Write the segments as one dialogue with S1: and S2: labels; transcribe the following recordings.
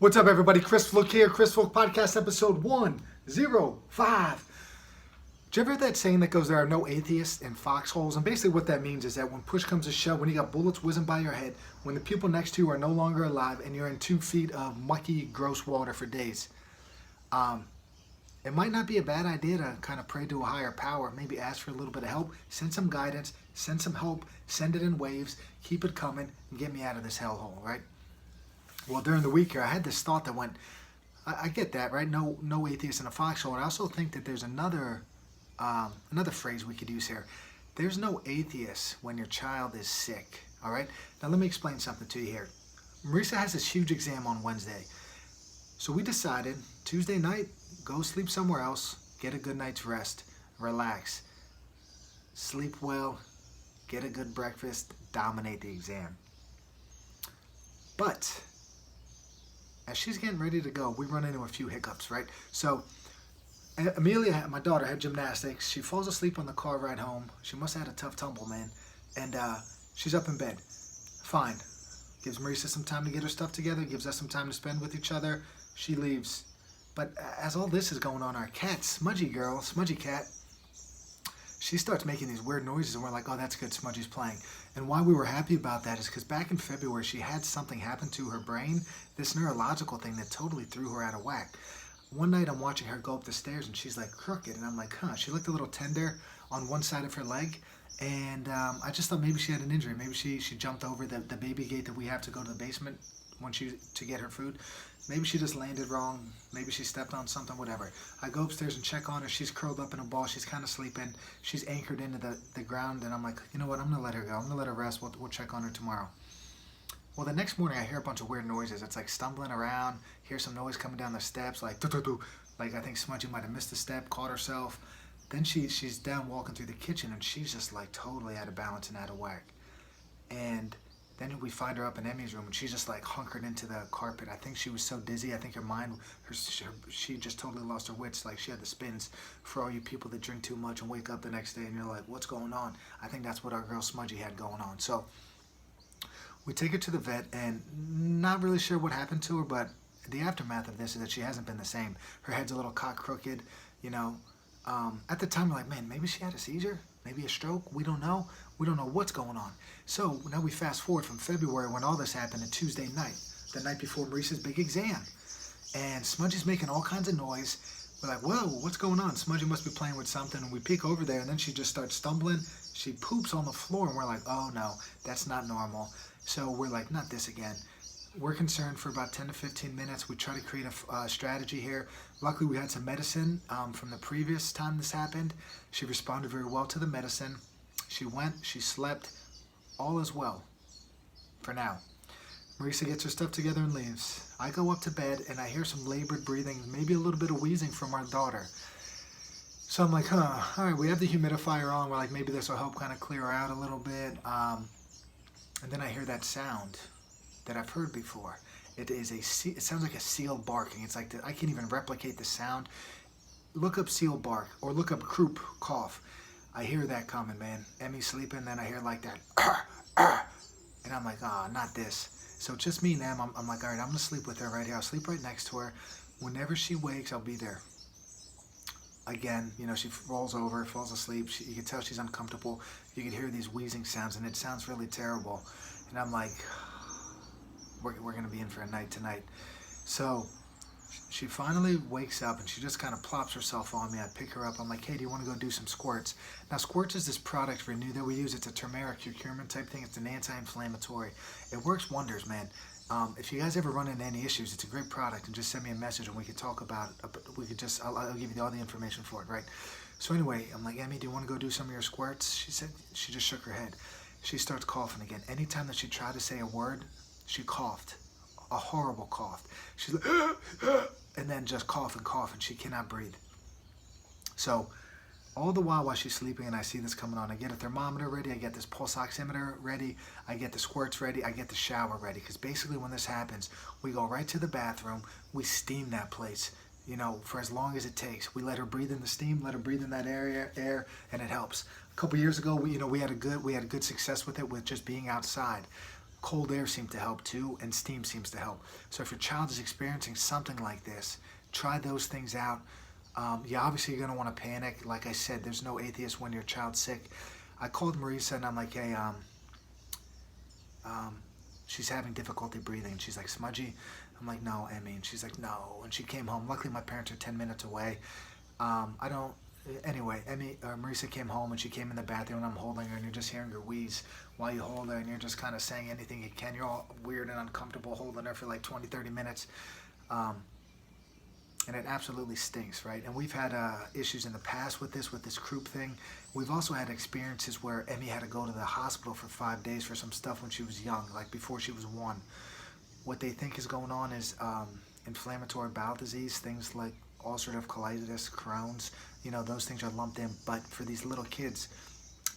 S1: What's up, everybody? Chris Fluke here. Chris Fluke Podcast, episode 105. Did you ever hear that saying that goes, there are no atheists in foxholes? And basically what that means is that when push comes to shove, when you got bullets whizzing by your head, when the people next to you are no longer alive and you're in 2 feet of mucky, gross water for days, it might not be a bad idea to kind of pray to a higher power, maybe ask for a little bit of help, send some guidance, send some hope, send it in waves, keep it coming, and get me out of this hellhole, right? Well, during the week here, I had this thought that went, I get that, right? No atheist in a foxhole. And I also think that there's another phrase we could use here. There's no atheist when your child is sick, all right? Now, let me explain something to you here. Marisa has this huge exam on Wednesday. So we decided Tuesday night, go sleep somewhere else, get a good night's rest, relax, sleep well, get a good breakfast, dominate the exam. But as she's getting ready to go, we run into a few hiccups, right? So Amelia, my daughter, had gymnastics. She falls asleep on the car ride home. She must have had a tough tumble, man. And she's up in bed. Fine. Gives Marisa some time to get her stuff together. Gives us some time to spend with each other. She leaves. But as all this is going on, our cat, Smudgy cat, she starts making these weird noises, and we're like, oh, that's good, Smudgy's playing. And why we were happy about that is because back in February, she had something happen to her brain, this neurological thing that totally threw her out of whack. One night, I'm watching her go up the stairs, and she's like crooked, and I'm like, huh. She looked a little tender on one side of her leg, and I just thought maybe she had an injury. Maybe she jumped over the baby gate that we have to go to the basement to get her food. Maybe she just landed wrong. Maybe she stepped on something, whatever. I go upstairs and check on her. She's curled up in a ball. She's kind of sleeping. She's anchored into the ground. And I'm like, you know what? I'm going to let her go. I'm going to let her rest. We'll check on her tomorrow. Well, the next morning, I hear a bunch of weird noises. It's like stumbling around. Hear some noise coming down the steps. Like, doo-doo-doo. Like I think Smudgy might have missed a step, caught herself. Then she's down walking through the kitchen. And she's just like totally out of balance and out of whack. And then we find her up in Emmy's room, and she's just like hunkered into the carpet. I think she was so dizzy. I think her mind, she just totally lost her wits. Like she had the spins for all you people that drink too much and wake up the next day and you're like, what's going on? I think that's what our girl Smudgy had going on. So we take her to the vet, and not really sure what happened to her, but the aftermath of this is that she hasn't been the same. Her head's a little cock crooked, you know. At the time, we're like, man, maybe she had a seizure, maybe a stroke. We don't know. We don't know what's going on. So now we fast forward from February when all this happened to Tuesday night, the night before Marisa's big exam. And Smudgy's making all kinds of noise. We're like, whoa, what's going on? Smudgy must be playing with something. And we peek over there, and then she just starts stumbling. She poops on the floor, and we're like, oh no, that's not normal. So we're like, not this again. We're concerned for about 10 to 15 minutes. We try to create a strategy here. Luckily, we had some medicine from the previous time this happened. She responded very well to the medicine. She went, she slept, all is well, for now. Marisa gets her stuff together and leaves. I go up to bed, and I hear some labored breathing, maybe a little bit of wheezing from our daughter. So I'm like, all right, we have the humidifier on. We're like, maybe this will help kind of clear her out a little bit. And then I hear that sound that I've heard before. It sounds like a seal barking. It's like I can't even replicate the sound. Look up seal bark, or look up croup cough. I hear that coming, man. Emmy's sleeping, then I hear like that, and I'm like, not this. So it's just me and Em. I'm like, all right, I'm gonna sleep with her right here. I'll sleep right next to her. Whenever she wakes, I'll be there. Again, you know, she rolls over, falls asleep. You can tell she's uncomfortable. You can hear these wheezing sounds, and it sounds really terrible. And I'm like, we're gonna be in for a night tonight. So she finally wakes up, and she just kind of plops herself on me. I pick her up. I'm like, hey, do you want to go do some squirts? Now, squirts is this product Renew that we use. It's a turmeric curcumin type thing. It's an anti-inflammatory. It works wonders, man. If you guys ever run into any issues, it's a great product, and just send me a message, and we could talk about it. I'll give you all the information for it, right? So anyway, I'm like, Emmy, do you want to go do some of your squirts? She said, she just shook her head. She starts coughing again. Anytime that she tried to say a word, she coughed. A horrible cough. She's like, and then just cough and cough, and she cannot breathe. So all the while she's sleeping and I see this coming on, I get a thermometer ready, I get this pulse oximeter ready, I get the squirts ready, I get the shower ready. Because basically when this happens, we go right to the bathroom, we steam that place, you know, for as long as it takes. We let her breathe in the steam, let her breathe in that air, and it helps. A couple years ago, we had good success with it, with just being outside. Cold air seems to help too, and steam seems to help. So if your child is experiencing something like this, try those things out. Yeah, obviously you're going to want to panic. Like I said, there's no atheist when your child's sick. I called Marisa and I'm like, hey, she's having difficulty breathing. And she's like, smudgy? I'm like, no, Emmy. And she's like, no. And she came home. Luckily, my parents are 10 minutes away. Anyway, Marisa came home and she came in the bathroom and I'm holding her and you're just hearing her wheeze while you hold her and you're just kind of saying anything you can. You're all weird and uncomfortable holding her for like 20, 30 minutes. And it absolutely stinks, right? And we've had issues in the past with this croup thing. We've also had experiences where Emmy had to go to the hospital for 5 days for some stuff when she was young, like before she was 1. What they think is going on is inflammatory bowel disease, things like ulcerative colitis, Crohn's, those things are lumped in. But for these little kids,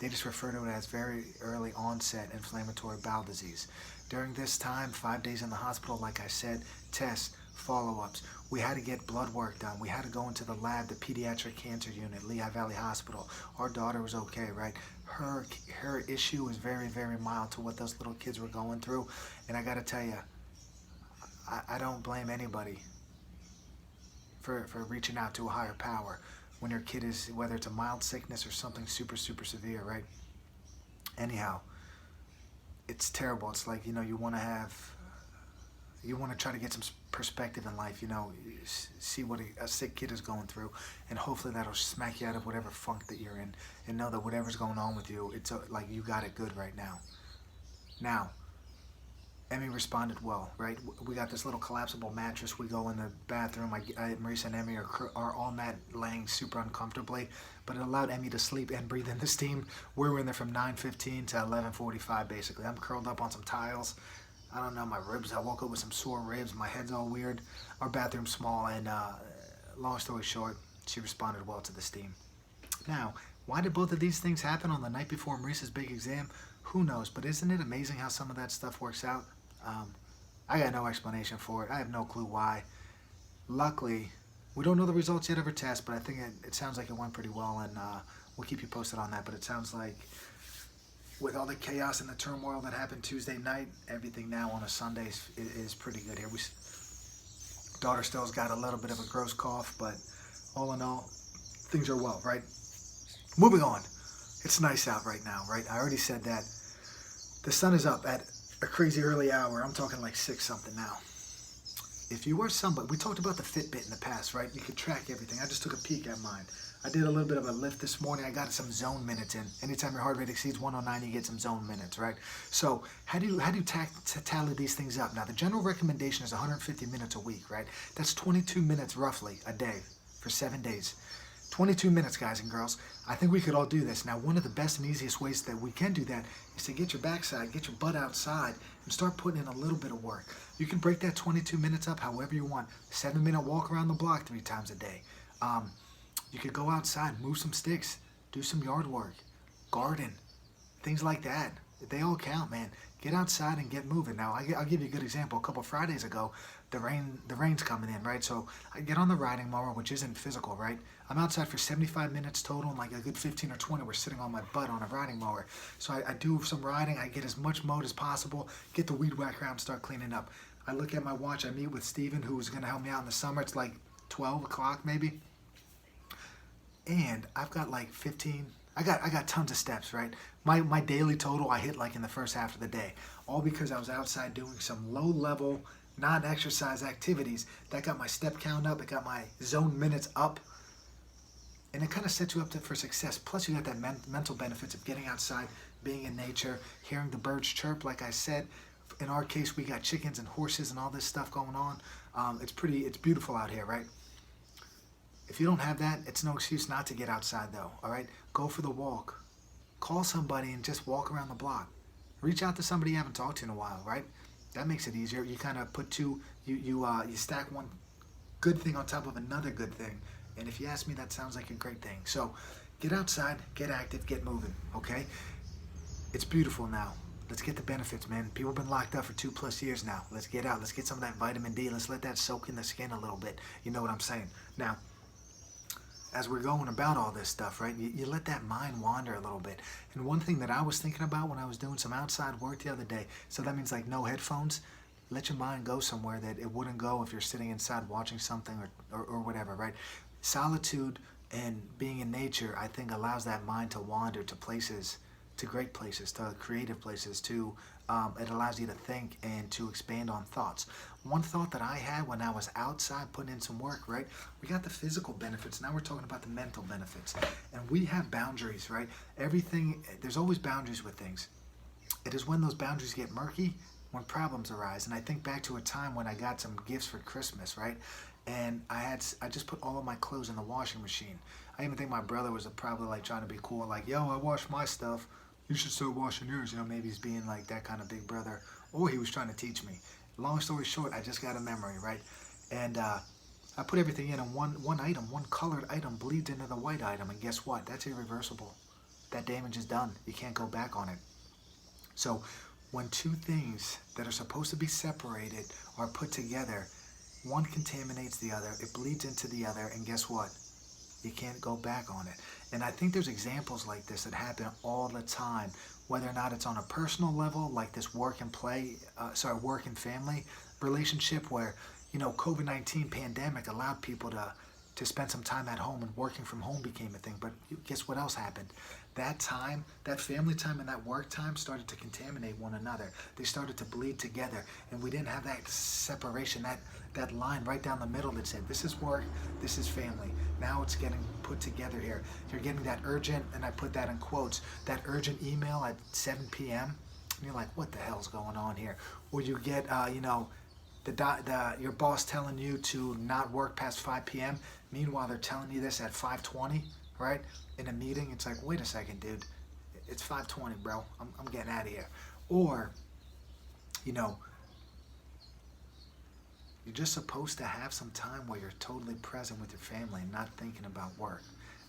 S1: they just refer to it as very early onset inflammatory bowel disease. During this time, 5 days in the hospital, like I said, tests, follow-ups. We had to get blood work done. We had to go into the lab, the pediatric cancer unit, Lehigh Valley Hospital. Our daughter was okay, right? Her issue was very, very mild to what those little kids were going through. And I got to tell you, I don't blame anybody for reaching out to a higher power when your kid is, whether it's a mild sickness or something super, super severe, right? Anyhow, it's terrible. It's like, you want to try to get some perspective in life, see what a sick kid is going through, and hopefully that'll smack you out of whatever funk that you're in, and know that whatever's going on with you, it's like you got it good right now. Now, Emmy responded well, right? We got this little collapsible mattress. We go in the bathroom. Marisa and Emmy are on that laying super uncomfortably, but it allowed Emmy to sleep and breathe in the steam. We were in there from 9:15 to 11:45, basically. I'm curled up on some tiles. I don't know, my ribs, I woke up with some sore ribs. My head's all weird. Our bathroom's small, and long story short, she responded well to the steam. Now, why did both of these things happen on the night before Marisa's big exam? Who knows? But isn't it amazing how some of that stuff works out? I got no explanation for it. I have no clue why. Luckily, we don't know the results yet of her test, but I think it sounds like it went pretty well, and we'll keep you posted on that. But it sounds like with all the chaos and the turmoil that happened Tuesday night, everything now on a Sunday is pretty good here. Daughter still's got a little bit of a gross cough, but all in all, things are well, right? Moving on. It's nice out right now, right? I already said that. The sun is up at a crazy early hour. I'm talking like 6 something now. If you were somebody, we talked about the Fitbit in the past, right? You could track everything. I just took a peek at mine. I did a little bit of a lift this morning. I got some zone minutes in. Anytime your heart rate exceeds 109, you get some zone minutes, right? So how do you tally these things up? Now, the general recommendation is 150 minutes a week, right? That's 22 minutes roughly a day for 7 days. 22 minutes, guys and girls. I think we could all do this. Now, one of the best and easiest ways that we can do that is to get your backside, get your butt outside, and start putting in a little bit of work. You can break that 22 minutes up however you want. 7-minute walk around the block 3 times a day. You could go outside, move some sticks, do some yard work, garden, things like that. They all count, man. Get outside and get moving. Now, I'll give you a good example. A couple Fridays ago, the rain's coming in, right? So I get on the riding mower, which isn't physical, right? I'm outside for 75 minutes total, and like a good 15 or 20, we're sitting on my butt on a riding mower. So I do some riding. I get as much mowed as possible, get the weed whacker out, and start cleaning up. I look at my watch. I meet with Steven, who's going to help me out in the summer. It's like 12 o'clock maybe. And I've got like 15, I got tons of steps, right? My daily total I hit like in the first half of the day. All because I was outside doing some low-level, non-exercise activities. That got my step count up, it got my zone minutes up. And it kind of sets you up for success. Plus you got that mental benefits of getting outside, being in nature, hearing the birds chirp, like I said. In our case, we got chickens and horses and all this stuff going on. It's beautiful out here, right? If you don't have that, it's no excuse not to get outside though, all right? Go for the walk. Call somebody and just walk around the block. Reach out to somebody you haven't talked to in a while, right? That makes it easier. You kind of put you stack one good thing on top of another good thing. And if you ask me, that sounds like a great thing. So get outside, get active, get moving, okay? It's beautiful now. Let's get the benefits, man. People have been locked up for 2+ years now. Let's get out. Let's get some of that vitamin D. Let's let that soak in the skin a little bit. You know what I'm saying? Now, as we're going about all this stuff, right, you let that mind wander a little bit. And one thing that I was thinking about when I was doing some outside work the other day, so that means like no headphones, let your mind go somewhere that it wouldn't go if you're sitting inside watching something or whatever, right? Solitude and being in nature, I think, allows that mind to wander to places, to great places, to creative places, it allows you to think and to expand on thoughts. One thought that I had when I was outside putting in some work, right? We got the physical benefits. Now we're talking about the mental benefits. And we have boundaries, right? Everything, there's always boundaries with things. It is when those boundaries get murky when problems arise. And I think back to a time when I got some gifts for Christmas, right? And I just put all of my clothes in the washing machine. I even think my brother was probably like trying to be cool, like, yo, I washed my stuff. You should start washing yours. You know, maybe he's being like that kind of big brother. Or he was trying to teach me. Long story short, I just got a memory, right? And I put everything in, and one item, one colored item bleeds into the white item. And guess what? That's irreversible. That damage is done. You can't go back on it. So when two things that are supposed to be separated are put together, one contaminates the other, it bleeds into the other, and guess what? You can't go back on it. And I think there's examples like this that happen all the time, whether or not it's on a personal level, like this work and family relationship where, COVID-19 pandemic allowed people to spend some time at home, and working from home became a thing. But guess what else happened? That time, that family time and that work time started to contaminate one another. They started to bleed together, and we didn't have that separation, that line right down the middle that said, this is work, this is family. Now it's getting put together here. You're getting that urgent, and I put that in quotes, that urgent email at 7 p.m. And you're like, what the hell's going on here? Or you get, your boss telling you to not work past 5 p.m. Meanwhile, they're telling you this at 5:20, right? In a meeting, it's like, wait a second, dude. It's 5:20, bro. I'm getting out of here. Or, you're just supposed to have some time where you're totally present with your family and not thinking about work.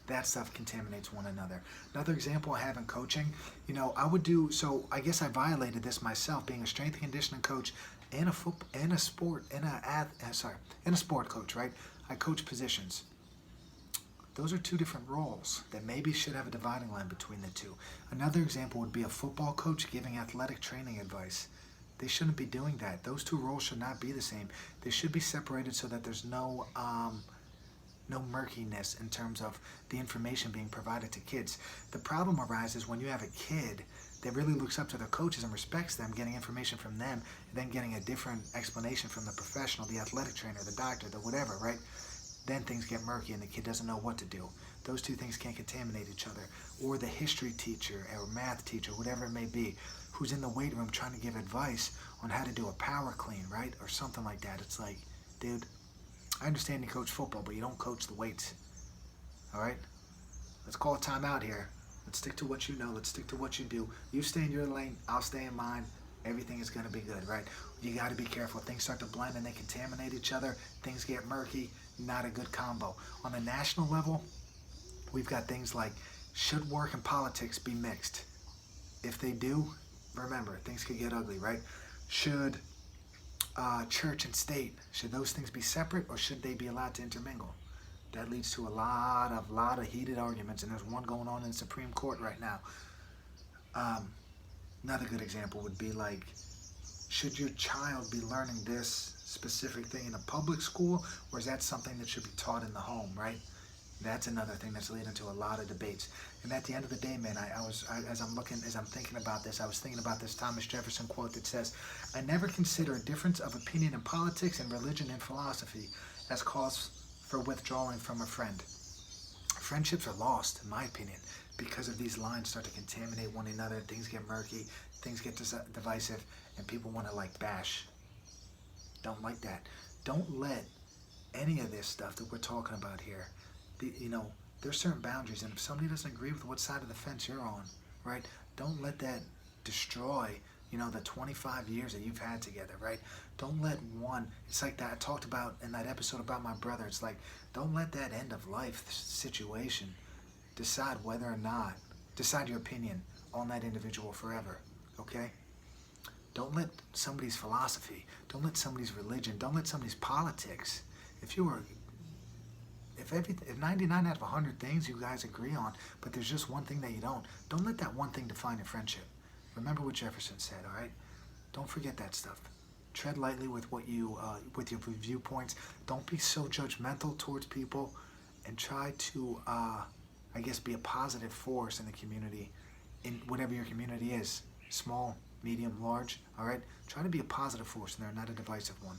S1: That stuff contaminates one another. Another example I have in coaching, I guess I violated this myself, being a strength and conditioning coach and a sport coach, right? I coach positions. Those are two different roles that maybe should have a dividing line between the two. Another example would be a football coach giving athletic training advice. They shouldn't be doing that. Those two roles should not be the same. They should be separated so that there's no murkiness in terms of the information being provided to kids. The problem arises when you have a kid that really looks up to their coaches and respects them, getting information from them, and then getting a different explanation from the professional, the athletic trainer, the doctor, the whatever, right? Then things get murky and the kid doesn't know what to do. Those two things can't contaminate each other. Or the history teacher or math teacher, whatever it may be, who's in the weight room trying to give advice on how to do a power clean, right? Or something like that. It's like, dude, I understand you coach football, but you don't coach the weights. All right? Let's call a timeout here. Let's stick to what you know. Let's stick to what you do. You stay in your lane. I'll stay in mine. Everything is going to be good, right? You got to be careful. Things start to blend and they contaminate each other. Things get murky. Not a good combo. On the national level, we've got things like, should work and politics be mixed? If they do, remember, things could get ugly, right? Should church and state, should those things be separate, or should they be allowed to intermingle? That leads to a lot of heated arguments, and there's one going on in the Supreme Court right now. Another good example would be like, should your child be learning this specific thing in a public school, or is that something that should be taught in the home, right? That's another thing that's leading to a lot of debates. And at the end of the day, man, as I'm thinking about this, I was thinking about this Thomas Jefferson quote that says, I never consider a difference of opinion in politics and religion and philosophy as cause for withdrawing from a friend. Friendships are lost, in my opinion, because of these lines start to contaminate one another, things get murky, things get divisive, and people want to bash. Don't like that. Don't let any of this stuff that we're talking about here, there's certain boundaries, and if somebody doesn't agree with what side of the fence you're on, right, don't let that destroy, the 25 years that you've had together, right? Don't let it's like that I talked about in that episode about my brother. It's like, don't let that end of life situation decide your opinion on that individual forever, okay? Don't let somebody's philosophy, don't let somebody's religion, don't let somebody's politics, if you are if 99 out of 100 things you guys agree on, but there's just one thing that you don't let that one thing define your friendship. Remember what Jefferson said, all right? Don't forget that stuff. Tread lightly with what you with your viewpoints. Don't be so judgmental towards people, and try to I guess be a positive force in the community, in whatever your community is, small, medium, large, all right? Try to be a positive force in there, not a divisive one.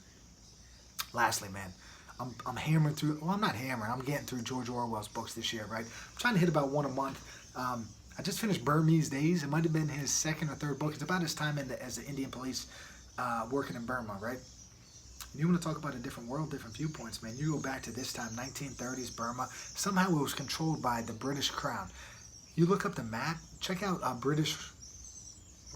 S1: Lastly, man, I'm hammering through, well, I'm not hammering, I'm getting through George Orwell's books this year, right? I'm trying to hit about one a month. I just finished Burmese Days. It might have been his second or third book. It's about his time as the Indian police working in Burma, right? And you want to talk about a different world, different viewpoints, man. You go back to this time, 1930s Burma. Somehow it was controlled by the British Crown. You look up the map, check out British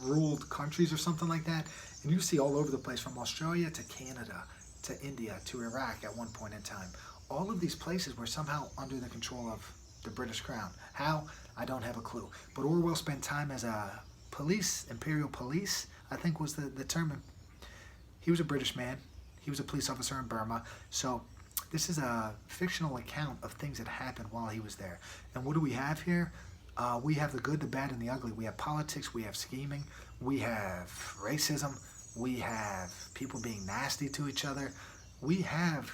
S1: ruled countries or something like that, and you see all over the place, from Australia to Canada to India to Iraq at one point in time. All of these places were somehow under the control of the British Crown. How? I don't have a clue. But Orwell spent time as a police, imperial police, I think was the term. He was a British man. He was a police officer in Burma. So this is a fictional account of things that happened while he was there. And what do we have here? We have the good, the bad, and the ugly. We have politics. We have scheming. We have racism. We have people being nasty to each other. We have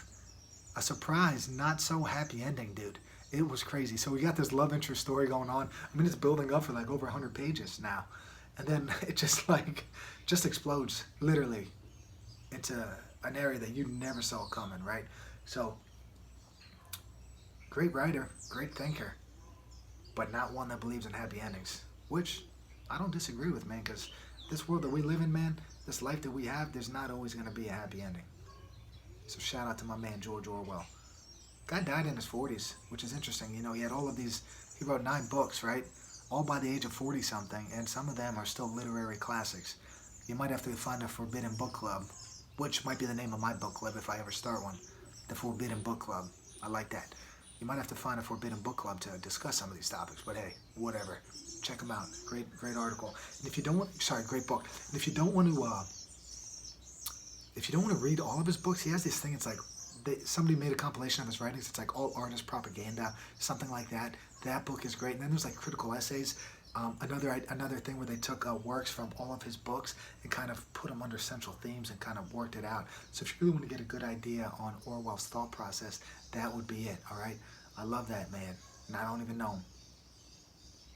S1: a surprise, not so happy ending, dude. It was crazy. So we got this love interest story going on. I mean, it's building up for like over 100 pages now. And then it just explodes, literally, into an area that you never saw coming, right? So, great writer, great thinker, but not one that believes in happy endings, which I don't disagree with, man, because this world that we live in, man, this life that we have, there's not always going to be a happy ending. So shout out to my man, George Orwell. Guy died in his 40s, which is interesting. You know, he had all of these, he wrote 9 books, right? All by the age of 40-something, and some of them are still literary classics. You might have to find a Forbidden Book Club, which might be the name of my book club if I ever start one. The Forbidden Book Club. I like that. You might have to find a Forbidden Book Club to discuss some of these topics, but hey, whatever. Check them out. Great article. And if you don't want, great book. And if you don't want to read all of his books, he has this thing. It's like somebody made a compilation of his writings. It's like All Artist Propaganda, something like that. That book is great. And then there's like critical essays. Another thing where they took works from all of his books and kind of put them under central themes and kind of worked it out. So if you really want to get a good idea on Orwell's thought process, that would be it, all right? I love that man, and I don't even know him,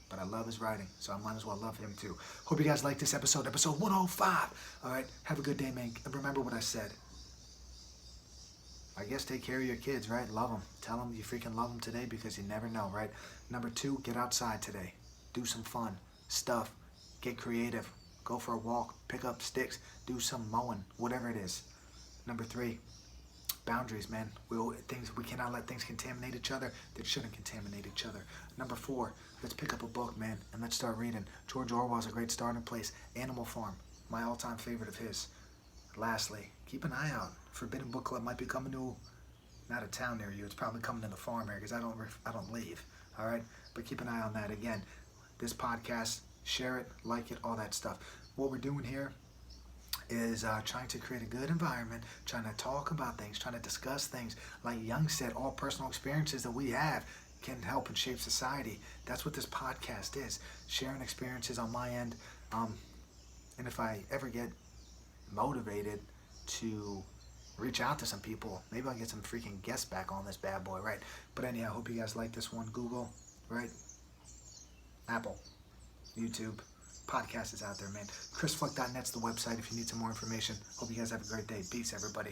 S1: but I love his writing, so I might as well love him too. Hope you guys like this episode 105. All right, have a good day, man. Remember what I said. I guess take care of your kids, right? Love them. Tell them you freaking love them today, because you never know, right? Number 2, get outside today. Do some fun stuff. Get creative. Go for a walk. Pick up sticks. Do some mowing. Whatever it is. Number 3, boundaries, man. We cannot let things contaminate each other that shouldn't contaminate each other. Number 4, let's pick up a book, man, and let's start reading. George Orwell's a great starting place. Animal Farm, my all-time favorite of his. Lastly, keep an eye out. Forbidden Book Club might be coming to, not a town near you. It's probably coming to the farm area, because I don't leave. All right, but keep an eye on that. Again, this podcast, share it, like it, all that stuff. What we're doing here is trying to create a good environment, trying to talk about things, trying to discuss things. Like Young said, all personal experiences that we have can help and shape society. That's what this podcast is, sharing experiences on my end. And if I ever get motivated to reach out to some people, maybe I'll get some freaking guests back on this bad boy, right? But anyhow, I hope you guys like this one. Google, right? Apple, YouTube, podcast is out there, man. ChrisFluck.net's the website if you need some more information. Hope you guys have a great day. Peace, everybody.